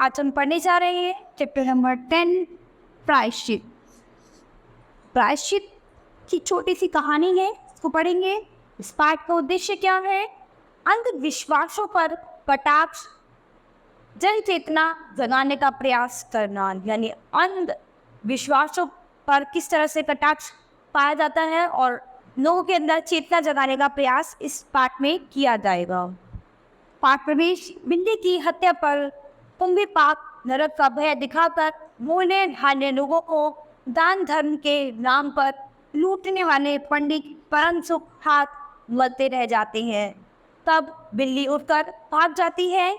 आज हम पढ़ने जा रहे हैं चैप्टर नंबर 10 प्रायश्चित। प्रायश्चित की छोटी सी कहानी है, इसको पढ़ेंगे। इस पाठ का उद्देश्य क्या है? अंधविश्वासों पर कटाक्ष, जन चेतना जगाने का प्रयास करना। यानी अंधविश्वासों पर किस तरह से कटाक्ष पाया जाता है और लोगों के अंदर चेतना जगाने का प्रयास इस पाठ में किया जाएगा। पाठ प्रवेश। बिल्ली की हत्या पर कुंभी पाक नरक का भय दिखाकर मोहने ढाले लोगों को दान धर्म के नाम पर लूटने वाले पंडित परम सुख हाथ मलते रह जाते हैं। तब बिल्ली उठकर भाग जाती है।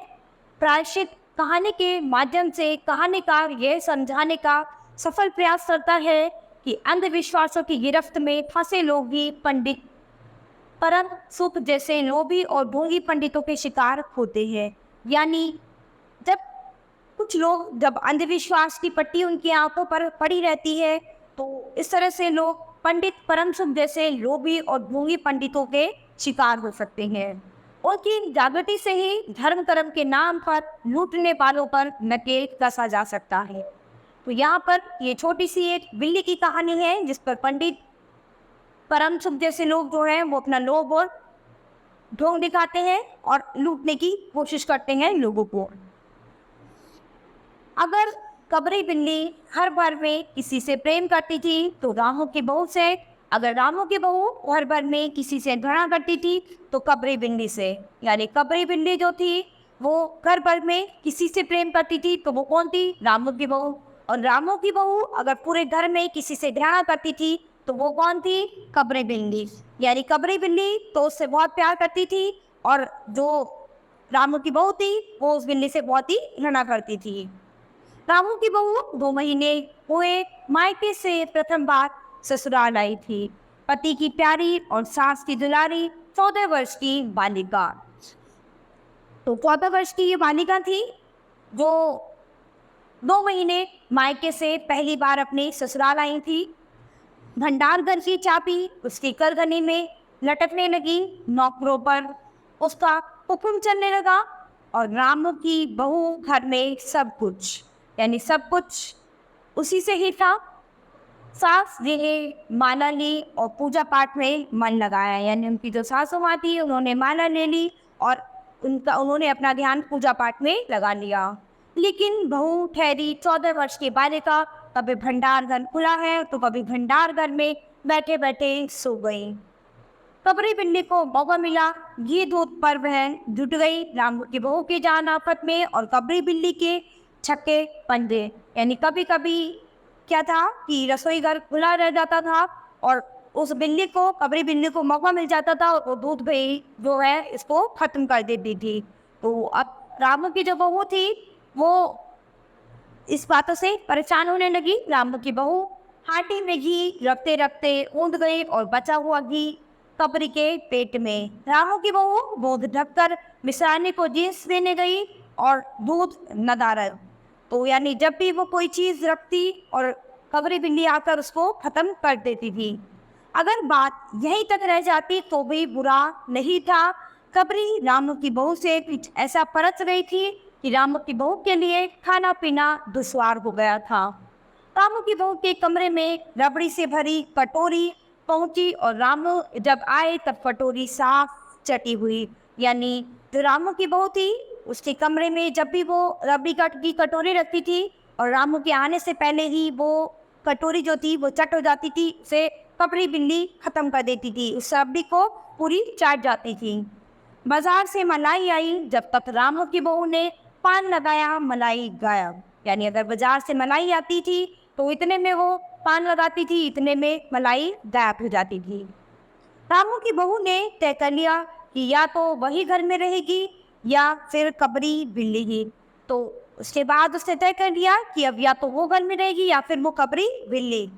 प्रायश्चित कहानी के माध्यम से कहानीकार यह समझाने का सफल प्रयास करता है कि अंधविश्वासों की गिरफ्त में फंसे लोग भी पंडित परम सुख जैसे लोभी और ढोंगी पंडितों के शिकार होते हैं। यानी जब कुछ लोग, जब अंधविश्वास की पट्टी उनकी आंखों पर पड़ी रहती है, तो इस तरह से लोग पंडित परम सुख जैसे लोभी और ढोंगी पंडितों के शिकार हो सकते हैं। उनकी जागृति से ही धर्म कर्म के नाम पर लूटने वालों पर नकेल कसा जा सकता है। तो यहाँ पर ये छोटी सी एक बिल्ली की कहानी है जिस पर पंडित परम सुख जैसे लोग जो हैं वो अपना लोभ और ढोंग दिखाते हैं और लूटने की कोशिश करते हैं लोगों को। अगर कबरी बिल्ली हर बार में किसी से प्रेम करती थी तो रामू की बहू से, अगर रामू की बहू हर बार में किसी से घृणा करती थी तो कबरी बिल्ली से। यानी कबरी बिल्ली जो थी वो हर बार में किसी से प्रेम करती थी तो वो कौन थी? रामू की बहू। और रामू की बहू अगर पूरे घर में किसी से घृणा करती थी तो वो कौन थी? कबरी बिल्ली। यानी कबरी बिल्ली तो उससे बहुत प्यार करती थी और जो रामू की बहू थी वो उस बिल्ली से बहुत ही घृणा करती थी। रामू की बहू 2 महीने हुए मायके से प्रथम बार ससुराल आई थी। पति की प्यारी और सास की दुलारी 14 वर्ष की बालिका। तो 14 वर्ष की ये बालिका थी जो 2 महीने मायके से पहली बार अपने ससुराल आई थी। भंडार घर की चाबी उसकी करगनी में लटकने लगी। नौकरों पर उसका हुक्म चलने लगा और रामू की बहू घर में सब कुछ, यानी सब कुछ उसी से ही था। सास ने माला ली और पूजा पाठ में मन लगाया। यानी उनकी जो सासू माँ थी उन्होंने माला ले ली और उन्होंने अपना ध्यान पूजा पाठ में लगा लिया। लेकिन बहू ठहरी 14 वर्ष की बालिका कभी भंडार घर खुला है तो कभी भंडार घर में बैठे बैठे सो गई। कबरी बिल्ली को मौका मिला, घी दूध पर वह जुट गई रामू की बहू की जान आफत में और कबरी बिल्ली के छक्के पंजे। यानी कभी कभी क्या था कि रसोई घर खुला रह जाता था और उस बिल्ली को, कबरी बिल्ली को मौका मिल जाता था और वो दूध भी जो है इसको खत्म कर देती थी। तो अब रामू की जो बहू थी वो इस बातों से परेशान होने लगी। रामू की बहू हाटी में घी रखते रखते ऊँध गई और बचा हुआ घी कबरी के पेट में। रामू की बहू दूध ढककर मिश्रानी को जींस देने गई और दूध नदारा। तो यानी जब भी वो कोई चीज़ रखती और कबरी बिल्ली आकर उसको ख़त्म कर देती थी। अगर बात यहीं तक रह जाती तो भी बुरा नहीं था। कबरी रामू की बहू से कुछ ऐसा परच गई थी कि रामू की बहू के लिए खाना पीना दुश्वार हो गया था। रामू की बहू के कमरे में रबड़ी से भरी कटोरी पहुंची और रामू जब आए तब कटोरी साफ चटी हुई। यानी जो रामू की बहू थी उसके कमरे में जब भी वो रबड़ी की कटोरी रखती थी और रामू के आने से पहले ही वो कटोरी जो थी वो चट हो जाती थी, उसे कबरी बिल्ली ख़त्म कर देती थी, उस रबड़ी को पूरी चाट जाती थी। बाजार से मलाई आई, जब तक रामू की बहू ने पान लगाया मलाई गायब। यानी अगर बाजार से मलाई आती थी तो इतने में वो पान लगाती थी, इतने में मलाई गायब हो जाती थी। रामू की बहू ने तय कर लिया कि या तो वही घर में रहेगी या फिर कबरी बिल्ली ही। तो उसके बाद उसने तय कर लिया कि अब या तो वो घर में रहेगी या फिर वो कबरी बिल्ली।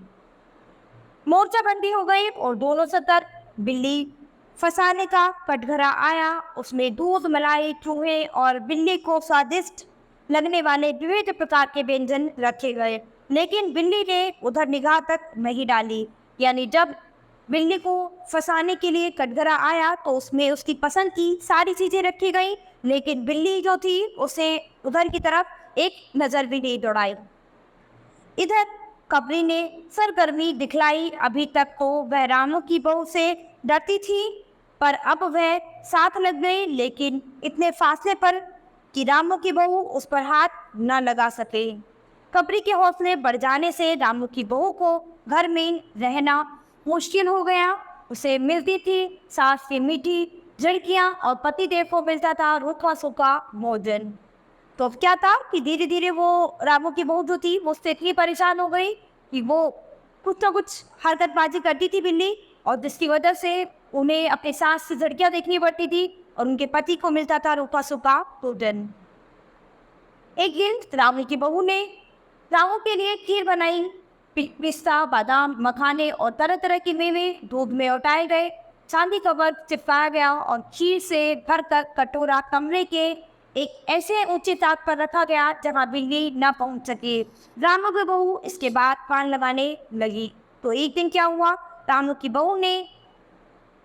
मोर्चाबंदी हो गई और दोनों सतर बिल्ली फंसाने का कटघरा आया। उसमें दूध, मलाई, चूहे और बिल्ली को स्वादिष्ट लगने वाले विविध प्रकार के व्यंजन रखे गए, लेकिन बिल्ली ने उधर निगाह तक नहीं डाली। यानी जब बिल्ली को फंसाने के लिए कटघरा आया तो उसमें उसकी पसंद की सारी चीज़ें रखी गई, लेकिन बिल्ली जो थी उसे उधर की तरफ एक नज़र भी नहीं दौड़ाई। इधर कबरी ने सरगर्मी दिखलाई। अभी तक तो वह रामू की बहू से डरती थी, पर अब वह साथ लग गई, लेकिन इतने फासले पर कि रामू की बहू उस पर हाथ न लगा सके। कबरी के हौसले बढ़ जाने से रामू की बहू को घर में रहना मुश्किल हो गया। उसे मिलती थी सास की मीठी झड़कियाँ और पतिदेव को मिलता था रूखा सूखा भोजन। तो अब क्या था कि धीरे धीरे वो रामू की बहू जो थी वो उससे इतनी परेशान हो गई कि वो कुछ ना कुछ हरकतबाजी करती थी बिल्ली, और जिसकी वजह से उन्हें अपने सास से झड़कियाँ देखनी पड़ती थी और उनके पति को मिलता था रूखा सूखा भोजन। एक दिन रामू की बहू ने रामू के लिए खीर बनाई। पिस्ता, बादाम, मखाने और तरह तरह के मेवे दूध में उठाए गए, चांदी का वर्क चिपकाया गया और खीर से भरकर कटोरा कमरे के एक ऐसे ऊंचे ताक पर रखा गया जहां बिल्ली न पहुंच सके। रामू की बहू इसके बाद पान लगाने लगी। तो एक दिन क्या हुआ, रामू की बहू ने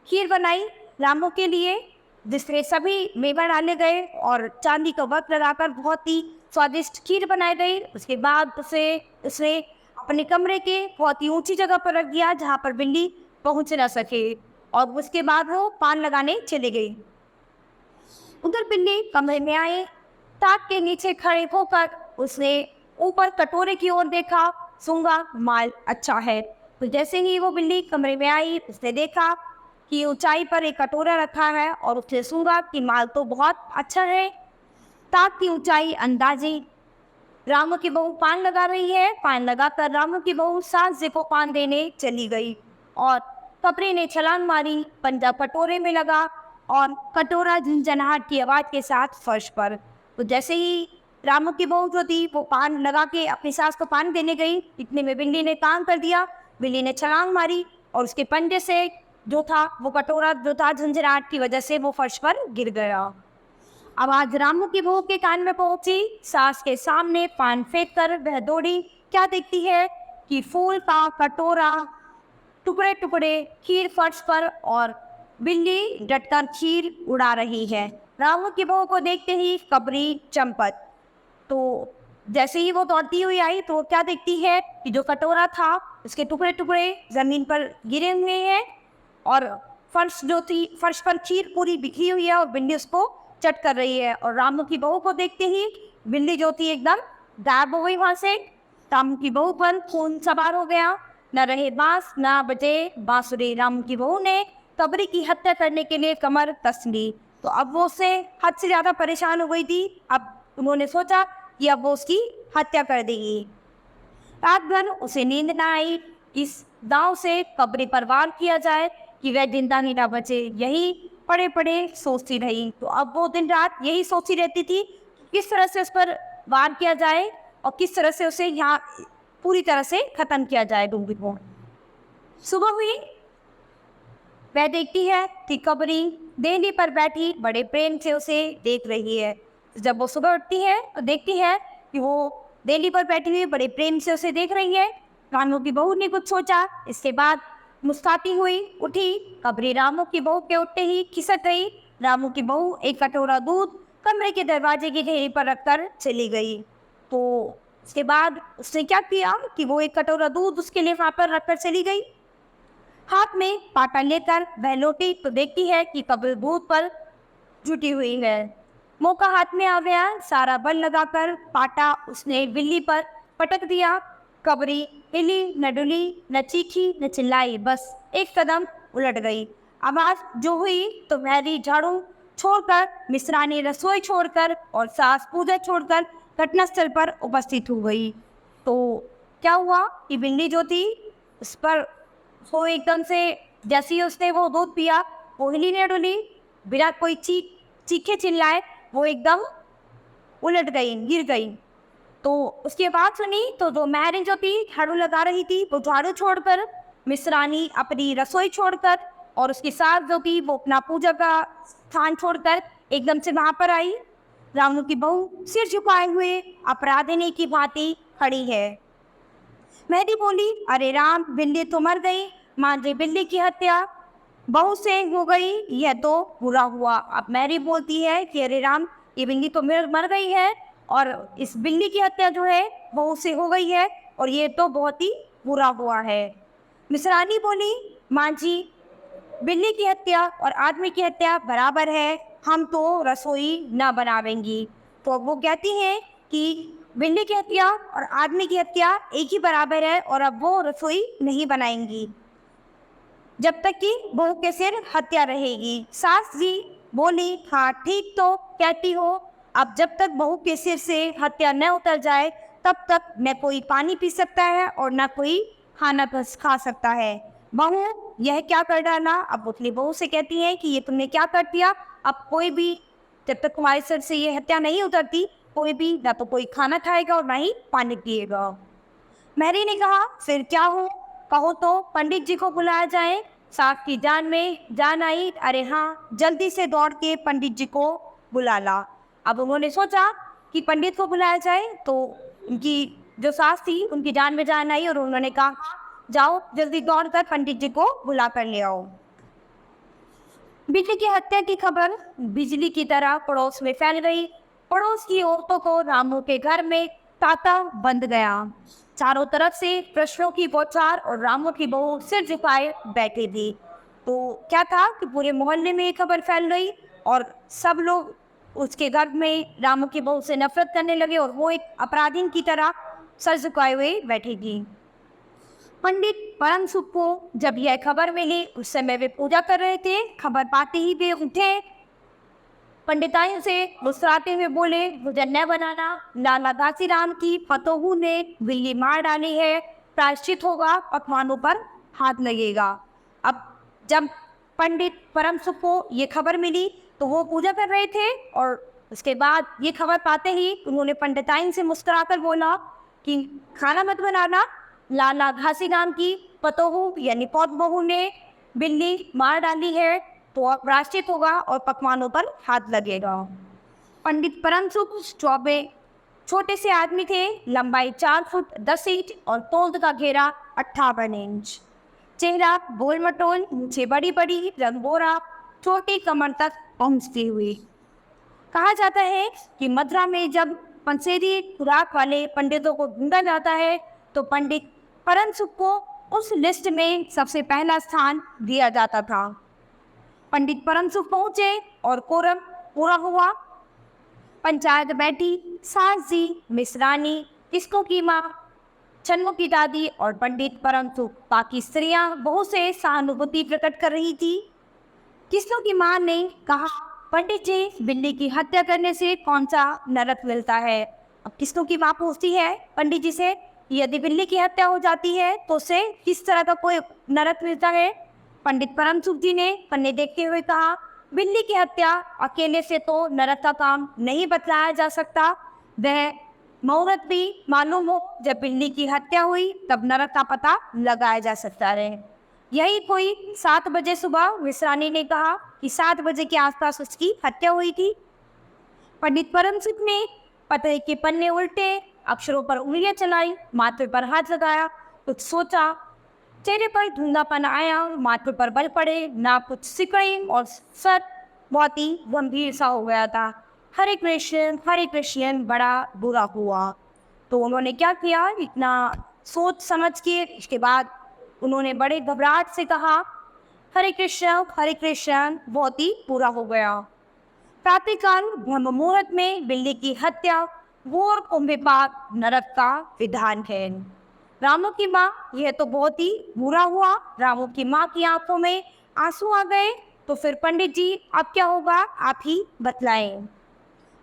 खीर बनाई रामू के लिए, जिसमें सभी मेवा डाले गए और चांदी का वर्क लगाकर बहुत ही स्वादिष्ट खीर बनाई गई। उसके बाद उसे अपने कमरे के बहुत ही ऊंची जगह पर रख दिया जहां पर बिल्ली पहुंच ना सके, और उसके बाद वो पान लगाने चली गई। उधर बिल्ली कमरे में आई। ताक के नीचे खड़े होकर उसने ऊपर कटोरे की ओर देखा। सूंघा, माल अच्छा है। तो जैसे ही वो बिल्ली कमरे में आई, उसने देखा कि ऊंचाई पर एक कटोरा रखा है और उसने सूंघा कि माल तो बहुत अच्छा है। ताक की ऊंचाई अंदाजी। रामू की बहू पान लगा रही है। पान लगाकर रामू की बहू सास जी को पान देने चली गई और कबरी ने छलांग मारी। पंजा कटोरे में लगा और कटोरा झंझनाहट की आवाज़ के साथ फर्श पर। तो जैसे ही रामू की बहू जो थी वो पान लगा के अपनी सास को पान देने गई, इतने में बिल्ली ने काम कर दिया। बिल्ली ने छलांग मारी और उसके पंजे से जो था वो कटोरा जो था झंझनाहट की वजह से वो फर्श पर गिर गया। आवाज रामू की बहू के कान में पहुंची। सास के सामने पान फेंक कर वह दौड़ी। क्या देखती है कि फूल का कटोरा, टुकड़े टुकड़े खीर फर्श पर और बिल्ली डटकर खीर उड़ा रही है। रामू की बहू को देखते ही कबरी चंपत। तो जैसे ही वो दौड़ती हुई आई तो क्या देखती है कि जो कटोरा था उसके टुकड़े टुकड़े जमीन पर गिरे हुए हैं और फर्श पर खीर पूरी बिखरी हुई है और बिल्ली उसको चट कर रही है। और रामू की बहू को देखते ही बिल्ली जो थी एकदम गायब हो गई वहां से। रामू की बहू पर खून सवार हो गया। न रहे बांस न बजे बांसुरी। रामू की बहू ने कबरी की हत्या करने के लिए कमर कस ली। तो अब वो उससे हद से ज़्यादा परेशान हो गई थी। अब उन्होंने सोचा कि अब वो उसकी हत्या कर देगी। रात भर उसे नींद ना आई। इस दांव से कबरी पर वार किया जाए कि वह जिंदा ही ना बचे, यही पड़े पड़े सोचती रही। तो अब वो दिन रात यही सोचती रहती थी किस तरह से उस पर वार किया जाए और किस तरह से उसे यहाँ पूरी तरह से ख़त्म किया जाए डूंगी को। सुबह हुई, वह देखती है कि कबरी देहली पर बैठी बड़े प्रेम से उसे देख रही है। जब वो सुबह उठती है तो देखती है कि वो देहली पर बैठी हुई बड़े प्रेम से उसे देख रही है। रामू की बहू ने कुछ सोचा, इसके बाद मुस्कुराती हुई उठी। कबरी रामू की बहू के उठते ही खिसक गई। रामू की बहू एक कटोरा दूध कमरे के दरवाजे की ढेरी पर रखकर चली गई। तो उसके बाद उसने क्या किया कि वो एक कटोरा दूध उसके लिए वहाँ पर रखकर चली गई। हाथ में पाटा लेकर वह लौटी तो देखती है कि कबरी दूध पर जुटी हुई है। मौका हाथ में आ गया। सारा बल लगाकर पाटा उसने बिल्ली पर पटक दिया। कबरी हिली न डुली, न चीखी न चिल्लाई, बस एक कदम उलट गई। आवाज जो हुई तो मैरी झाड़ू छोड़कर, मिश्रानी रसोई छोड़कर और सास पूजा छोड़कर घटनास्थल पर उपस्थित हो गई। तो क्या हुआ कि बिल्ली जो थी उस पर वो एकदम से जैसे ही उसने वो दूध पिया वो हिली न डुली, बिना कोई चीखे चिल्लाए वो एकदम उलट गई, गिर गई। तो उसकी आवाज़ सुनी तो जो मैरी जो थी झाड़ू लगा रही थी वो झाड़ू छोड़कर, मिश्रानी अपनी रसोई छोड़कर और उसकी सास जो थी वो अपना पूजा का स्थान छोड़कर एकदम से वहाँ पर आई। रामू की बहू सिर झुकाए हुए अपराधिनी की भांति खड़ी है। मैरी बोली, अरे राम, बिल्ली तो मर गई। मान जी बिल्ली की हत्या बहू से हो गई, यह तो बुरा हुआ। अब मैरी बोलती है कि अरे राम, ये बिल्ली तो मर गई है और इस बिल्ली की हत्या जो है बहू से हो गई है और ये तो बहुत ही बुरा हुआ है। मिसरानी बोली, माँ जी, बिल्ली की हत्या और आदमी की हत्या बराबर है, हम तो रसोई ना बनावेंगी। तो अब वो कहती हैं कि बिल्ली की हत्या और आदमी की हत्या एक ही बराबर है और अब वो रसोई नहीं बनाएंगी जब तक कि बहू के सिर हत्या रहेगी। सास जी बोली, हाँ ठीक तो कहती हो, अब जब तक बहू के सिर से हत्या न उतर जाए तब तक न कोई पानी पी सकता है और न कोई खाना खा सकता है। बहू, यह क्या कर डाला? अब अपनी बहू से कहती है कि ये तुमने क्या कर दिया। अब कोई भी, जब तक तुम्हारे सिर से ये हत्या नहीं उतरती, कोई भी ना तो कोई खाना खाएगा और ना ही पानी पिएगा। मैरी ने कहा, फिर क्या हो? कहो तो पंडित जी को बुलाया जाए। सास की जान में जान आई। अरे हाँ, जल्दी से दौड़ के पंडित जी को बुला ला। अब उन्होंने सोचा कि पंडित को बुलाया जाए, तो उनकी जो सास थी उनकी जान में जान आई और उन्होंने कहा, जाओ जल्दी दौड़ कर पंडित जी को बुला कर ले आओ। बिल्ली की हत्या की खबर बिजली की तरह पड़ोस में फैल गई। पड़ोस की औरतों को रामू के घर में तांता बंध गया। चारों तरफ से प्रश्नों की बौछार और रामू की बहू सिर झुकाए बैठी थी। तो क्या था कि पूरे मोहल्ले में ये खबर फैल गई और सब लोग उसके घर में रामू की बहू से नफरत करने लगे और वो एक अपराधी की तरह सर झुकाए हुए बैठी थी। पंडित परम सुख को जब यह खबर मिली, उस समय वे पूजा कर रहे थे। खबर पाते ही वे उठे, पंडिताइन से मुस्कुराते हुए बोले, मुझे न बनाना, लाला घासीराम की पतोहू ने बिल्ली मार डाली है, प्रायश्चित होगा, पकवानों पर हाथ लगेगा। अब जब पंडित परम सुख को ये खबर मिली तो वो पूजा कर रहे थे और उसके बाद ये खबर पाते ही उन्होंने पंडिताइन से मुस्कुराकर बोला कि खाना मत बनाना, लाला घासीराम की पतोहू यानी पौध बहू ने बिल्ली मार डाली है, तो प्रायश्चित होगा और पकवानों पर हाथ लगेगा। पंडित परम सुख चौबे छोटे से आदमी थे, लंबाई 4 फुट 10 इंच और तोंद का घेरा 58 इंच। चेहरा गोल मटोल, मूछें बड़ी बड़ी, रंग गोरा, छोटी कमर तक पहुंचती हुई। कहा जाता है कि मथुरा में जब पंसेरी खुराक वाले पंडितों को ढूंढा जाता है तो पंडित परम सुख को उस लिस्ट में सबसे पहला स्थान दिया जाता था। पंडित परम सुख पहुंचे और कोरम पूरा हुआ। पंचायत बैठी। सास जी, मिसरानी, किस्को की माँ, छन्नू की दादी और पंडित परम सुख, बाकी स्त्रियां बहुत से सहानुभूति प्रकट कर रही थी। किस्को की माँ ने कहा, पंडित जी, बिल्ली की हत्या करने से कौन सा नरक मिलता है? अब किस्को की माँ पूछती है पंडित जी से, यदि बिल्ली की हत्या हो जाती है तो उसे किस तरह का कोई नरक मिलता है? पंडित परम सुख जी ने पन्ने देखते हुए कहा, बिल्ली की हत्या अकेले से तो नरक का काम नहीं बतलाया जा सकता। वह मुहूर्त भी मालूम हो जब बिल्ली की हत्या हुई तब नरक का पता लगाया जा सकता है। यही कोई 7 बजे सुबह मिसरानी ने कहा कि 7 बजे के आसपास उसकी हत्या हुई थी। पंडित परम सुख ने पते के पन्ने उल्टे, अक्षरों पर उंगलियां चलाई, माथे पर हाथ लगाया, कुछ सोचा। चेहरे पर धुंधलापन आया, माथे पर बल पड़े, ना कुछ सिकड़ी और सर बहुत ही गंभीर सा हो गया था। हरे कृष्ण, बड़ा बुरा हुआ। तो उन्होंने क्या किया, इतना सोच समझ के इसके बाद उन्होंने बड़े घबराहट से कहा, हरे कृष्ण, बहुत ही बुरा हो गया। प्रातःकाल ब्रह्म मुहूर्त में बिल्ली की हत्या घोर कुंभिपाक नरक का विधान है। रामू की माँ, यह तो बहुत ही बुरा हुआ। रामू की माँ की आंखों में आंसू आ गए। तो फिर पंडित जी, अब क्या होगा, आप ही बतलाएं।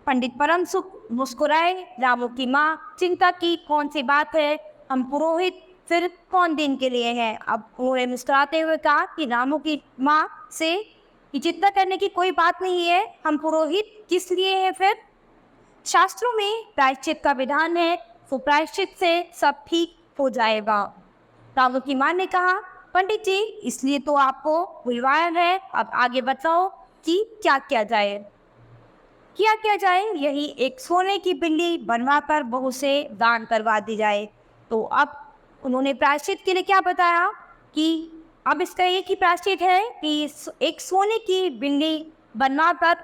पंडित परम सुख मुस्कुराए। रामू की माँ, चिंता की कौन सी बात है, हम पुरोहित फिर कौन दिन के लिए है? अब उन्होंने मुस्कुराते हुए कहा कि रामू की माँ से कि चिंता करने की कोई बात नहीं है, हम पुरोहित किस लिए हैं फिर? शास्त्रों में प्रायश्चित का विधान है, तो प्रायश्चित से सब ठीक हो जाएगा। रामू की माँ ने कहा, पंडित जी, इसलिए तो आपको बुलवाया है, अब आगे बताओ कि क्या किया जाए। यही एक सोने की बिल्ली बनवा कर बहू से दान करवा दी जाए। तो अब उन्होंने प्रायश्चित के लिए क्या बताया कि अब इसका एक ही प्रायश्चित है कि एक सोने की बिल्ली बनवा कर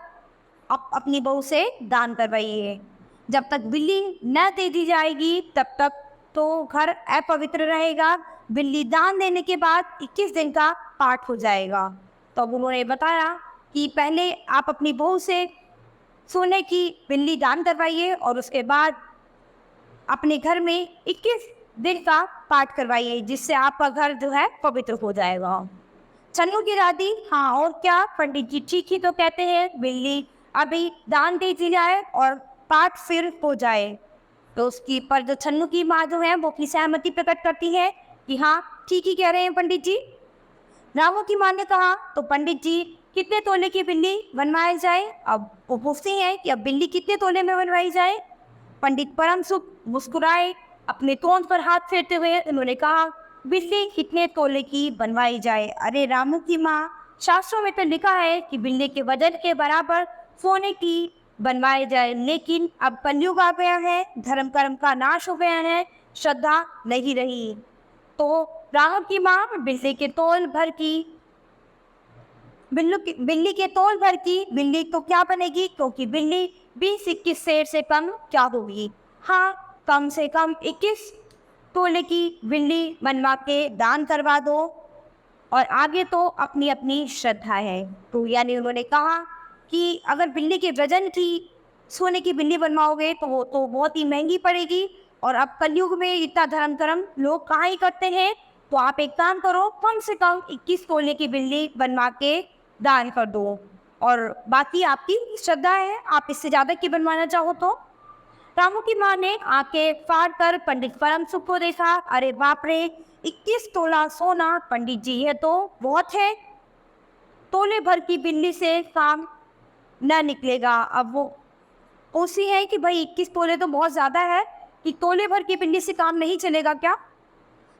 अपनी बहू से दान करवाइए। जब तक बिल्ली न दे दी जाएगी तब तक तो घर अपवित्र रहेगा। बिल्ली दान देने के बाद 21 दिन का पाठ हो जाएगा। तो अब उन्होंने बताया कि पहले आप अपनी बहू से सोने की बिल्ली दान करवाइए और उसके बाद अपने घर में 21 दिन का पाठ करवाइए, जिससे आपका घर जो है पवित्र हो जाएगा। छन्नू की दादी, हाँ और क्या पंडित जी ठीक ही तो कहते हैं, बिल्ली अभी दान दे दी जाए और पाठ फिर हो जाए। तो उसकी पर जो छन्नू की माँ जो है वो अपनी सहमति प्रकट करती है कि हाँ ठीक ही कह रहे हैं पंडित जी। रामू की माँ ने कहा, तो पंडित जी कितने तोले की बिल्ली बनवाई जाए? अब वो पूछती हैं कि अब बिल्ली कितने तोले में बनवाई जाए? पंडित परम सुख मुस्कुराए, अपने तोंद पर हाथ फेरते हुए उन्होंने कहा, बिल्ली कितने तोले की बनवाई जाए? अरे रामू की माँ, शास्त्रों में तो लिखा है कि बिल्ली के वजन के बराबर सोने की बनवाई जाए, लेकिन अब कलयुग आ गया है, धर्म कर्म का नाश हो गया है, श्रद्धा नहीं रही। तो रामू की माँ बिल्ली के तोल भर की बिल्ली के तोल भर की बिल्ली तो क्या बनेगी, क्योंकि बिल्ली 20-21 शेर से कम क्या होगी? हाँ, कम से कम 21 तोले की बिल्ली बनवा के दान करवा दो, और आगे तो अपनी अपनी श्रद्धा है। तो यानी उन्होंने कहा कि अगर बिल्ली के वजन की सोने की बिल्ली बनवाओगे तो वो तो बहुत ही महंगी पड़ेगी, और अब कलयुग में इतना धर्म कर्म लोग कहाँ ही करते हैं। तो आप एक काम करो, कम से कम 21 तोले की बिल्ली बनवा के दान कर दो, और बाकी आपकी श्रद्धा है, आप इससे ज़्यादा की बनवाना चाहो तो। रामू की माँ ने आंखें फाड़ कर पंडित परम सुख को देखा। अरे बाप रे, 21 तोला सोना पंडित जी, ये तो बहुत है, तोले भर की बिल्ली से काम न निकलेगा। अब वो पूछती है कि भाई 21 तोले तो बहुत ज़्यादा है, कि तोले भर की बिल्ली से काम नहीं चलेगा क्या?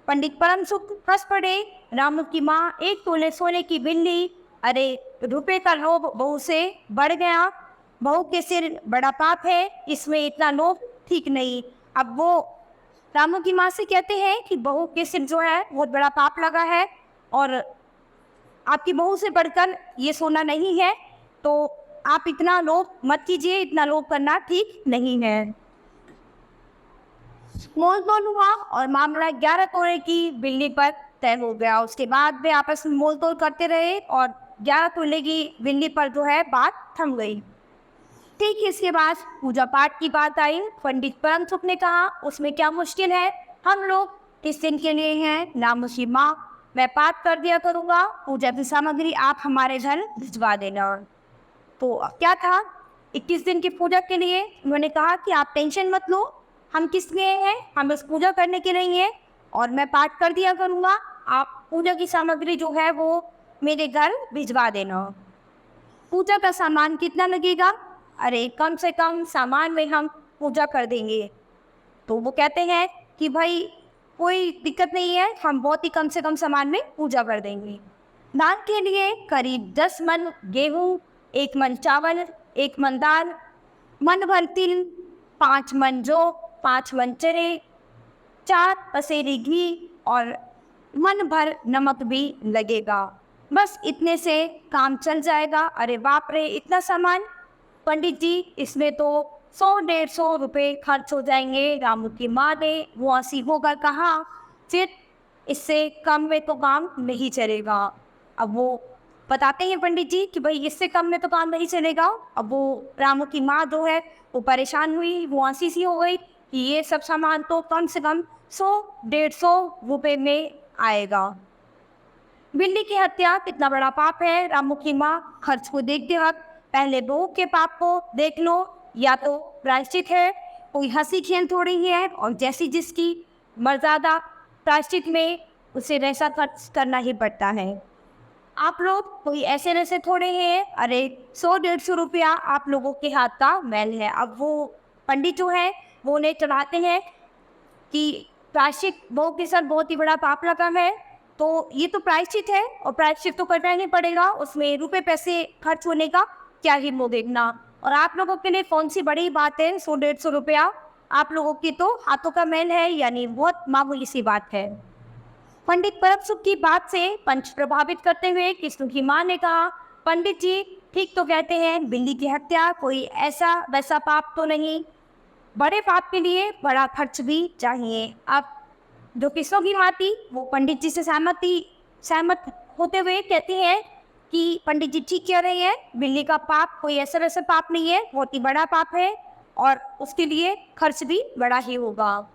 पंडित परम सुख हंस पड़े। रामू की माँ, 1 तोले सोने की बिल्ली, अरे रुपए का लोभ बहू से बढ़ गया, बहू के सिर बड़ा पाप है, इसमें इतना लोभ ठीक नहीं। अब वो रामू की माँ से कहते हैं कि बहू के सिर जो है बहुत बड़ा पाप लगा है, और आपकी बहू से बढ़कर ये सोना नहीं है, तो आप इतना लोभ मत कीजिए, इतना लोभ करना ठीक नहीं है। मोल-तोल हुआ और मामला 11 तोले की बिल्ली पर तय हो गया। उसके बाद वे आपस में मोल-तोल करते रहे और 11 तोले की बिल्ली पर जो है बात थम गई। ठीक इसके बाद पूजा पाठ की बात आई। पंडित परम सुख ने कहा, उसमें क्या मुश्किल है, हम लोग किस दिन के लिए हैं? नामुशी माँ, मैं पाठ कर दिया करूँगा, पूजा की सामग्री आप हमारे घर भिजवा देना। तो क्या था, 21 दिन की पूजा के लिए उन्होंने कहा कि आप टेंशन मत लो, हम किस लिए हैं, हम बस पूजा करने के लिए हैं, और मैं पाठ कर दिया करूँगा, आप पूजा की सामग्री जो है वो मेरे घर भिजवा देना। पूजा का सामान कितना लगेगा? अरे कम से कम सामान में हम पूजा कर देंगे। तो वो कहते हैं कि भाई कोई दिक्कत नहीं है, हम बहुत ही कम से कम सामान में पूजा कर देंगे। दान के लिए करीब 10 मन गेहूँ, 1 मन चावल, 1 मन दाल, मन भर तिल, 5 मन जौ, 5 मन चने, 4 पसेरी घी और मन भर नमक भी लगेगा। बस इतने से काम चल जाएगा। अरे बाप रे, इतना सामान पंडित जी, इसमें तो 100-150 रुपये खर्च हो जाएंगे। रामू की माँ ने वो हंसी होकर कहा, फिर इससे कम में तो काम नहीं चलेगा। अब वो बताते हैं पंडित जी कि भाई इससे कम में तो काम नहीं चलेगा। अब वो रामू की माँ जो है वो परेशान हुई, वो हंसी सी हो गई कि ये सब सामान तो कम से कम 100-150 रुपये में आएगा। बिल्ली की हत्या कितना बड़ा पाप है। रामू की माँ खर्च को देखते वक्त पहले बहू के पाप को देख लो, या तो प्रायश्चित है, कोई हंसी खेल थोड़ी ही है, और जैसी जिसकी मर्यादा प्रायश्चित में उसे वैसा खर्च करना ही पड़ता है। आप लोग कोई ऐसे वैसे थोड़े हैं, अरे 100-150 रुपया आप लोगों के हाथ का मैल है। अब वो पंडित जो है वो उन्हें चढ़ाते हैं कि प्रायश्चित बहू के साथ बहुत ही बड़ा पाप लगा है, तो ये तो प्रायश्चित है और प्रायश्चित तो करना ही पड़ेगा, उसमें रुपए पैसे खर्च होने का क्या ही मुँह देखना। और आप लोगों के लिए कौन सी बड़ी बात है, 100-150 रुपया आप लोगों की तो हाथों का मैल है, यानी बहुत मामूली सी बात है। पंडित परम सुख की बात से पंच प्रभावित करते हुए कृष्ण की माँ ने कहा, पंडित जी ठीक तो कहते हैं, बिल्ली की हत्या कोई ऐसा वैसा पाप तो नहीं, बड़े पाप के लिए बड़ा खर्च भी चाहिए। अब जो किस्सों की माँ थी वो पंडित जी से सहमत होते हुए कहती है कि पंडित जी ठीक कह रहे हैं, बिल्ली का पाप कोई ऐसा वैसा पाप नहीं है, बहुत ही बड़ा पाप है और उसके लिए खर्च भी बड़ा ही होगा।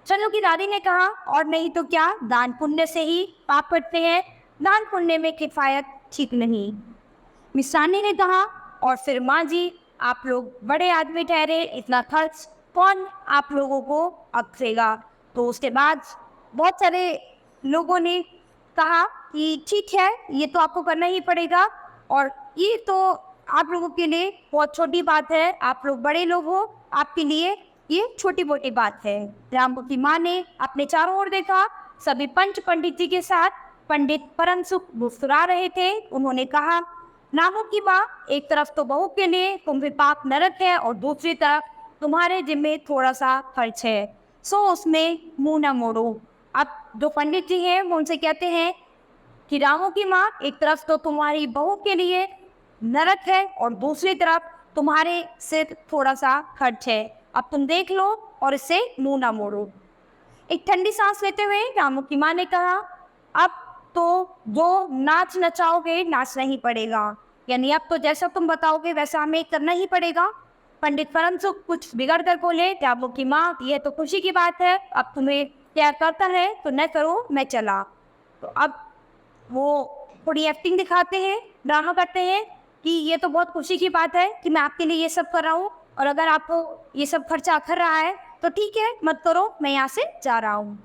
चलो की दादी ने कहा, और नहीं तो क्या, दान पुण्य से ही पाप कटते हैं, दान पुण्य में किफायत ठीक नहीं। मिस्रानी ने कहा, और फिर माँ जी आप लोग बड़े आदमी ठहरे, इतना खर्च कौन आप लोगों को अक्सेगा। तो उसके बाद बहुत सारे लोगों ने कहा कि ठीक है, ये तो आपको करना ही पड़ेगा, और ये तो आप लोगों के लिए बहुत छोटी बात है, आप लोग बड़े लोग हो, आपके लिए ये छोटी मोटी बात है। रामू की माँ ने अपने चारों ओर देखा, सभी पंच पंडित जी के साथ पंडित परम सुख मुस्कुरा रहे थे। उन्होंने कहा, रामू की माँ, एक तरफ तो बहू के लिए तुम्हें पाप नरक है और दूसरी तरफ तुम्हारे जिम्मे थोड़ा सा खर्च है, सो उसमें मुंह न मोड़ो। अब जो पंडित जी हैं वो उनसे कहते हैं कि रामू की माँ, एक तरफ तो तुम्हारी बहू के लिए नरक है और दूसरी तरफ तुम्हारे सिर थोड़ा सा खर्च है, अब तुम देख लो और इससे मुंह ना मोड़ो। एक ठंडी सांस लेते हुए रामू की माँ ने कहा, अब तो जो नाच नचाओगे नाचना ही पड़ेगा, यानी अब तो जैसा तुम बताओगे वैसा हमें करना ही पड़ेगा। पंडित परम सुख कुछ बिगड़ कर बोले, रामू की माँ, यह तो खुशी की बात है, अब तुम्हें क्या करता है तो न करो, मैं चला। तो अब वो थोड़ी एक्टिंग दिखाते हैं, ड्रामा करते हैं कि ये तो बहुत खुशी की बात है कि मैं आपके लिए ये सब कर रहा हूँ, और अगर आपको ये सब खर्चा आखिर रहा है तो ठीक है, मत करो, मैं यहाँ से जा रहा हूँ।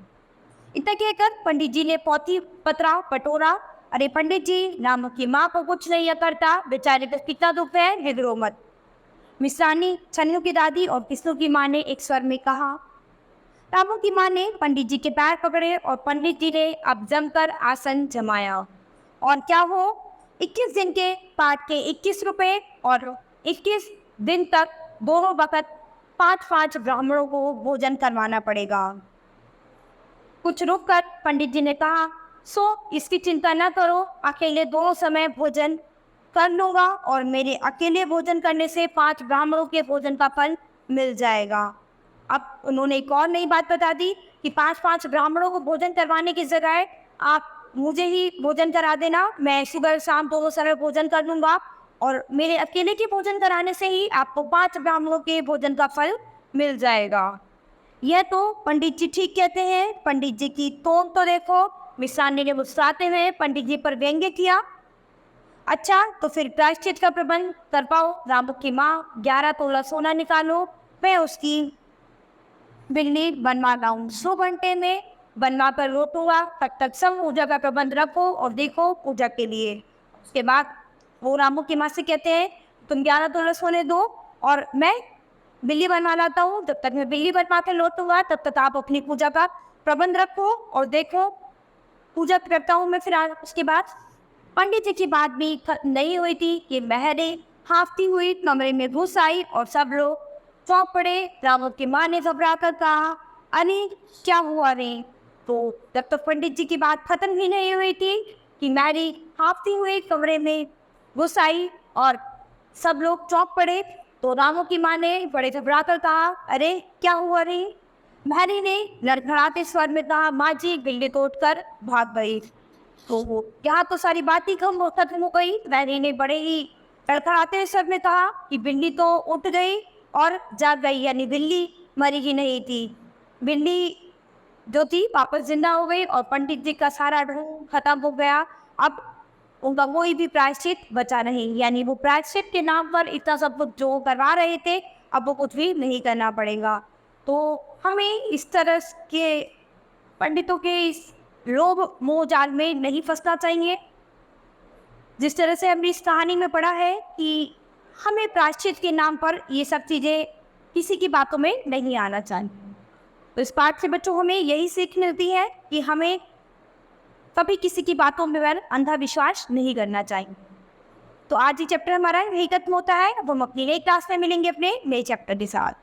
इतना कहकर पंडित जी ने पोथी पतरा पटोरा। अरे पंडित जी, रामू की माँ को कुछ नहीं करता, बेचारे का कितना दुख है, हिगरो मत। मिस्रानी, छन्नू की दादी और किस्नू की माँ ने एक स्वर में कहा। रामू की माँ ने पंडित जी के पैर पकड़े और पंडित जी ने अब जमकर आसन जमाया। और क्या हो, 21 दिन के पाठ के 21 रुपए और 21 दिन तक दोनों वक्त 5-5 ब्राह्मणों को भोजन करवाना पड़ेगा। कुछ रुक कर पंडित जी ने कहा, सो इसकी चिंता न करो, अकेले दोनों समय भोजन कर लूँगा और मेरे अकेले भोजन करने से 5 ब्राह्मणों के भोजन का फल मिल जाएगा। अब उन्होंने एक और नई बात बता दी कि 5-5 ब्राह्मणों को भोजन करवाने की जगह आप मुझे ही भोजन करा देना, मैं सुबह शाम दोनों समय भोजन कर लूँगा और मेरे अकेले के भोजन कराने से ही आपको 5 ब्राह्मणों के भोजन का फल मिल जाएगा। यह तो पंडित जी ठीक कहते हैं, पंडित जी की टोन तो देखो। मिस्रानी ने मुस्कुराते हुए पंडित जी पर व्यंग्य किया। अच्छा, तो फिर प्रायश्चित का प्रबंध कर पाओ। रामू की माँ, 11 तोला सोना निकालो, मैं उसकी बिल्ली बनवा लाऊं, 100 घंटे में बनवा कर लौटूंगा, तब तक सब पूजा का प्रबंध रखो और देखो पूजा के लिए। उसके बाद वो रामू की माँ से कहते हैं, तुम 11 तोला सोने दो और मैं बिल्ली बनवा लाता हूँ, जब तक मैं बिल्ली बनवा कर लौटूंगा तब तक आप अपनी पूजा का प्रबंध रखो और देखो पूजा करता हूँ मैं। फिर उसके बाद पंडित जी की बात भी नहीं हुई थी कि महरे हाँफती हुई कमरे में घुस आई और सब लोग चौंक पड़े। रामू की माँ ने घबरा कर कहा, अरे क्या हुआ रे? तो जब तक पंडित जी की बात खत्म ही नहीं हुई थी कि मैरी हाँफती हुई कमरे में घुस आई और सब लोग चौंक पड़े। तो रामू की माँ ने बड़े घबरा कर कहा, अरे क्या हुआ रे? मैरी ने लड़खड़ाते स्वर में कहा, माँ जी, बिल्ली तो उठकर भाग गई। तो यहाँ तो सारी बात ही खत्म हो गई। मैरी ने बड़े ही लड़खड़ाते स्वर में कहा कि बिल्ली तो उठ गई और जाग गई, यानी बिल्ली मरी ही नहीं थी, बिल्ली जो थी वापस जिंदा हो गई और पंडित जी का सारा ढोंग खत्म हो गया। अब उनका कोई भी प्रायश्चित बचा नहीं, यानी वो प्रायश्चित के नाम पर इतना सब कुछ जो करवा रहे थे अब वो कुछ भी नहीं करना पड़ेगा। तो हमें इस तरह के पंडितों के इस लोभ मोह जाल में नहीं फंसना चाहिए। जिस तरह से हमने इस कहानी में पढ़ा है कि हमें प्रायश्चित के नाम पर ये सब चीज़ें किसी की बातों में नहीं आना चाहिए। तो इस पाठ से बच्चों हमें यही सीख मिलती है कि हमें कभी किसी की बातों में अंधा विश्वास नहीं करना चाहिए। तो आज ये चैप्टर हमारा यही खत्म होता है। अब हम अपनी नई क्लास में मिलेंगे अपने नए चैप्टर के साथ।